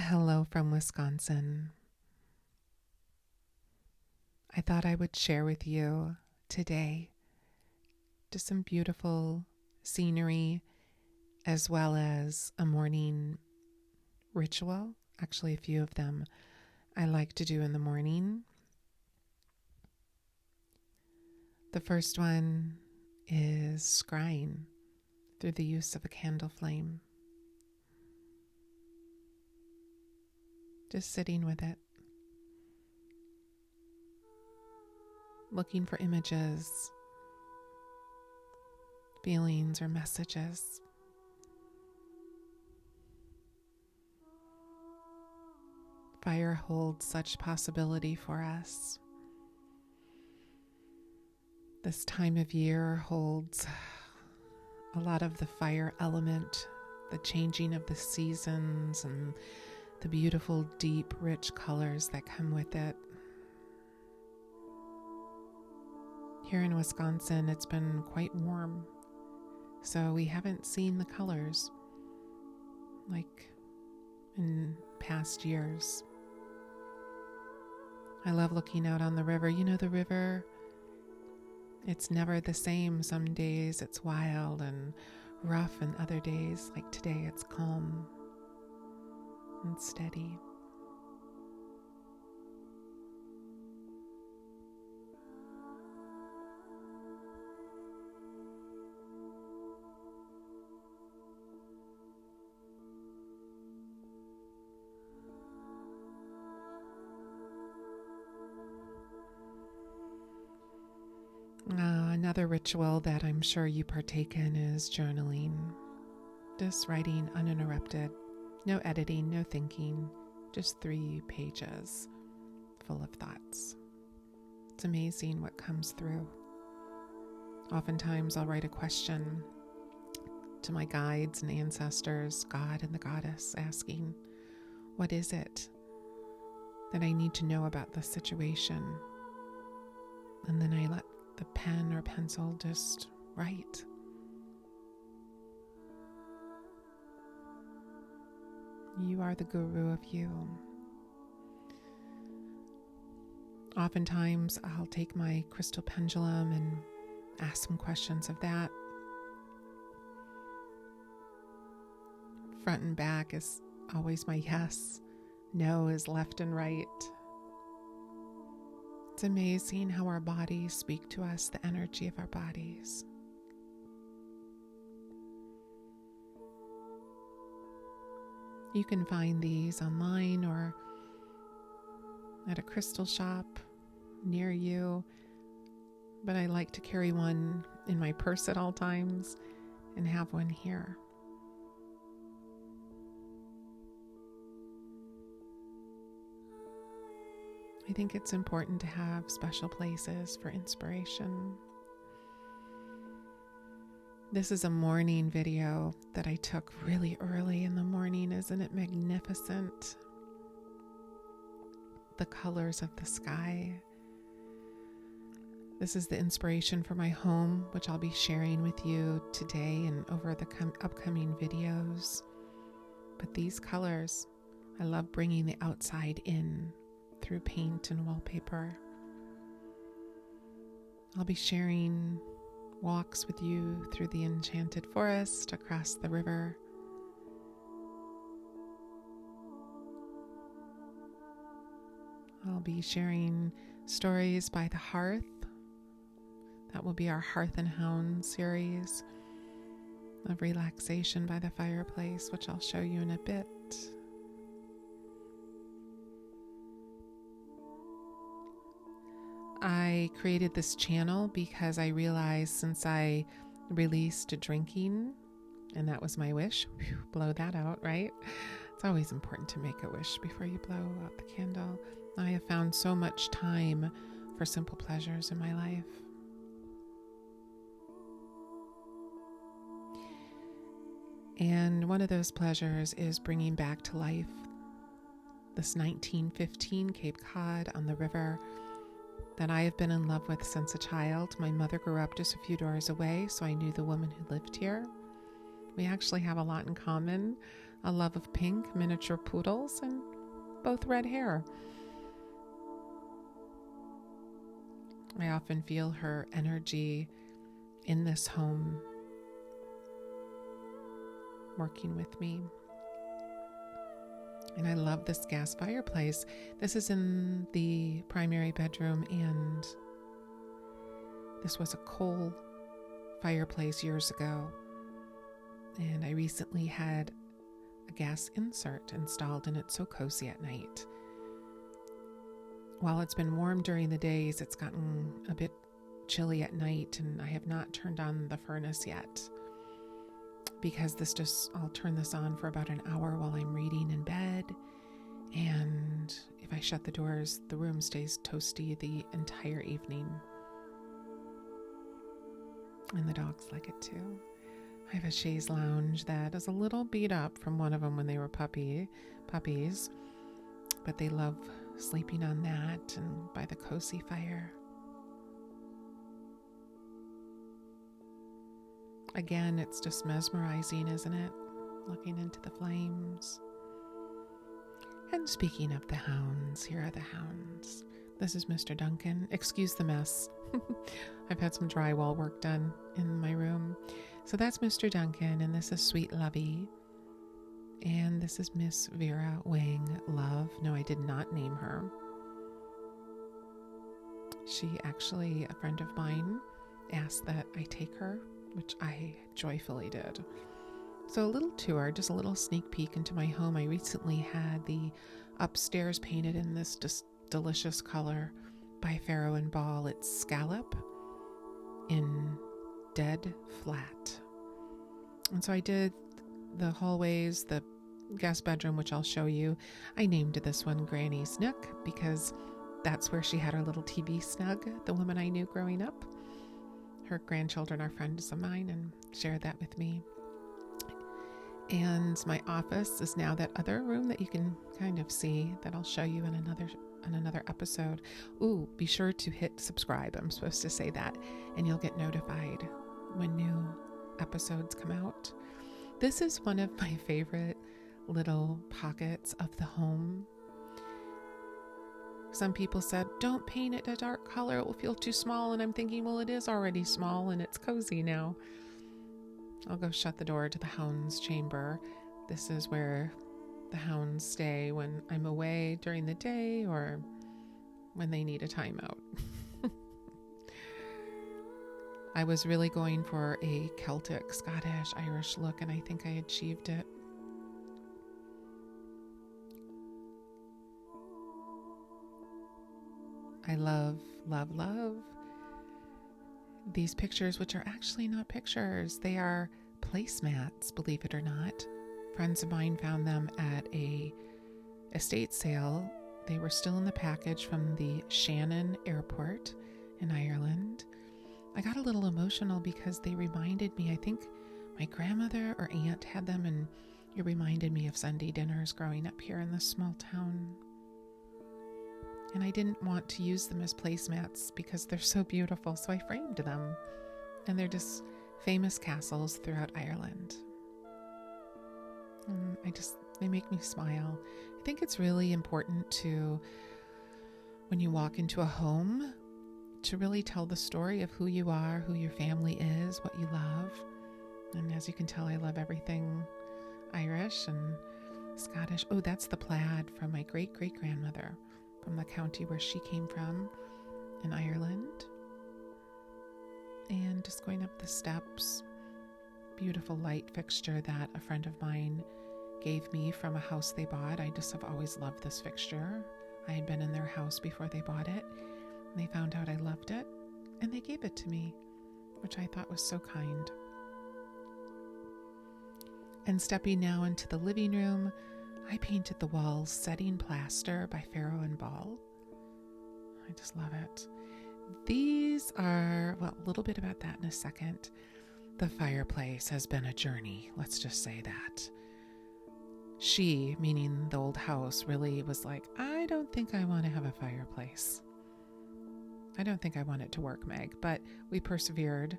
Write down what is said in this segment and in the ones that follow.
Hello from Wisconsin. I thought I would share with you today just some beautiful scenery as well as a morning ritual. Actually, a few of them I like to do in the morning. The first one is scrying through the use of a candle flame. Just sitting with it. Looking for images, feelings, or messages. Fire holds such possibility for us. This time of year holds a lot of the fire element, the changing of the seasons, and the beautiful, deep, rich colors that come with it. Here in Wisconsin, it's been quite warm, so we haven't seen the colors like in past years. I love looking out on the river. You know, the river, it's never the same. Some days it's wild and rough, and other days, like today, it's calm and steady. Another ritual that I'm sure you partake in is journaling. Just writing uninterrupted. No editing, no thinking. Just 3 pages full of thoughts. It's amazing what comes through. Oftentimes I'll write a question to my guides and ancestors, God and the goddess, asking, what is it that I need to know about this situation? And then I let the pen or pencil just write. You are the guru of you. Oftentimes I'll take my crystal pendulum and ask some questions of that. Front and back is always my yes. No is left and right. It's amazing how our bodies speak to us, the energy of our bodies. You can find these online or at a crystal shop near you, but I like to carry one in my purse at all times and have one here. I think it's important to have special places for inspiration. This is a morning video that I took really early in the morning. Isn't it magnificent? The colors of the sky. This is the inspiration for my home, which I'll be sharing with you today and over the upcoming videos. But these colors, I love bringing the outside in through paint and wallpaper. I'll be sharing walks with you through the enchanted forest, across the river. I'll be sharing stories by the hearth. That will be our Hearth and Hounds series of relaxation by the fireplace, which I'll show you in a bit. I created this channel because I realized since I released drinking, and that was my wish, blow that out, right? It's always important to make a wish before you blow out the candle. I have found so much time for simple pleasures in my life. And one of those pleasures is bringing back to life this 1915 Cape Cod on the river that I have been in love with since a child. My mother grew up just a few doors away, so I knew the woman who lived here. We actually have a lot in common. a love of pink, miniature poodles, and both red hair. I often feel her energy in this home, working with me. And I love this gas fireplace. This is in the primary bedroom, and this was a coal fireplace years ago. And I recently had a gas insert installed, and it's so cozy at night. While it's been warm during the days, it's gotten a bit chilly at night, and I have not turned on the furnace yet because I'll turn this on for about an hour while I'm reading in bed. And if I shut the doors, the room stays toasty the entire evening. And the dogs like it too. I have a chaise lounge that is a little beat up from one of them when they were puppies, but they love sleeping on that and by the cozy fire. Again, it's just mesmerizing, isn't it? Looking into the flames. And speaking of the hounds, here are the hounds. This is Mr. Duncan. Excuse the mess. I've had some drywall work done in my room. So that's Mr. Duncan, and this is Sweet Lovey. And this is Miss Vera Wang Love. No, I did not name her. She actually, a friend of mine, asked that I take her, which I joyfully did. So a little tour, just a little sneak peek into my home. I recently had the upstairs painted in this just delicious color by Farrow and Ball. It's scallop in dead flat. And so I did the hallways, the guest bedroom, which I'll show you. I named this one Granny's Nook because that's where she had her little TV snug, the woman I knew growing up. Her grandchildren are friends of mine and shared that with me. And my office is now that other room that you can kind of see that I'll show you in another episode. Ooh, be sure to hit subscribe. I'm supposed to say that, and you'll get notified when new episodes come out. This is one of my favorite little pockets of the home. Some people said, don't paint it a dark color, it will feel too small. And I'm thinking, well, it is already small and it's cozy now. I'll go shut the door to the hounds' chamber. This is where the hounds stay when I'm away during the day or when they need a timeout. I was really going for a Celtic, Scottish, Irish look, and I think I achieved it. I love, love, love these pictures, which are actually not pictures. They are placemats, believe it or not. Friends of mine found them at a estate sale. They were still in the package from the Shannon Airport in Ireland. I got a little emotional because they reminded me, I think my grandmother or aunt had them, and it reminded me of Sunday dinners growing up here in this small town. And I didn't want to use them as placemats because they're so beautiful, so I framed them. And they're just famous castles throughout Ireland. And they make me smile. I think it's really important to, when you walk into a home, to really tell the story of who you are, who your family is, what you love. And as you can tell, I love everything Irish and Scottish. Oh, that's the plaid from my great-great-grandmother, from the county where she came from in Ireland. And just going up the steps, beautiful light fixture that a friend of mine gave me from a house they bought. I just have always loved this fixture. I had been in their house before they bought it, and they found out I loved it, and they gave it to me, which I thought was so kind. And stepping now into the living room, I painted the walls setting plaster by Farrow and Ball. I just love it. These are, well, a little bit about that in a second. The fireplace has been a journey, let's just say that. She, meaning the old house, really was like, I don't think I want to have a fireplace. I don't think I want it to work, Meg, but we persevered,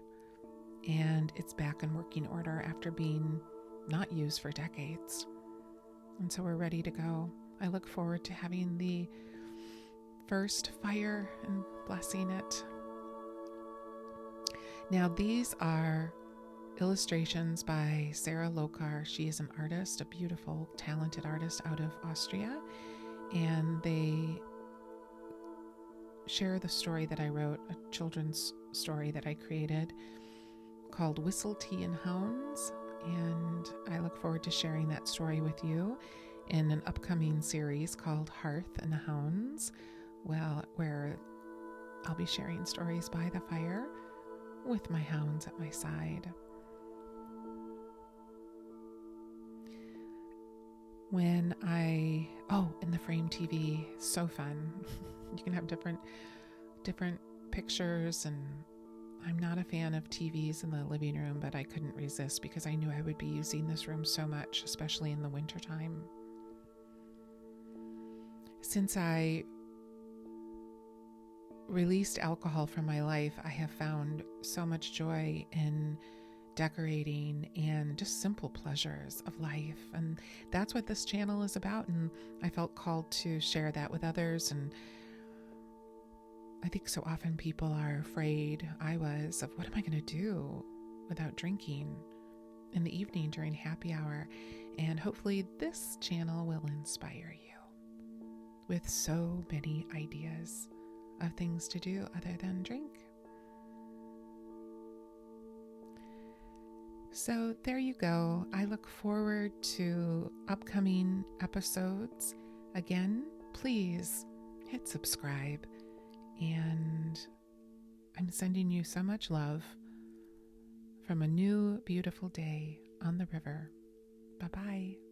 and it's back in working order after being not used for decades. And so we're ready to go. I look forward to having the first fire and blessing it. Now, these are illustrations by Sarah Loecker. She is an artist, a beautiful, talented artist out of Austria. And they share the story that I wrote, a children's story that I created called Whistle, Tea, and Hounds. And I look forward to sharing that story with you in an upcoming series called Hearth and Hounds, where I'll be sharing stories by the fire with my hounds at my side. In the frame TV, so fun. You can have different pictures, and I'm not a fan of TVs in the living room, but I couldn't resist because I knew I would be using this room so much, especially in the wintertime. Since I released alcohol from my life, I have found so much joy in decorating and just simple pleasures of life. And that's what this channel is about. And I felt called to share that with others. And I think so often people are afraid, I was, of what am I going to do without drinking in the evening during happy hour. And hopefully this channel will inspire you with so many ideas of things to do other than drink. So there you go. I look forward to upcoming episodes. Again, please hit subscribe. And I'm sending you so much love from a new, beautiful day on the river. Bye-bye.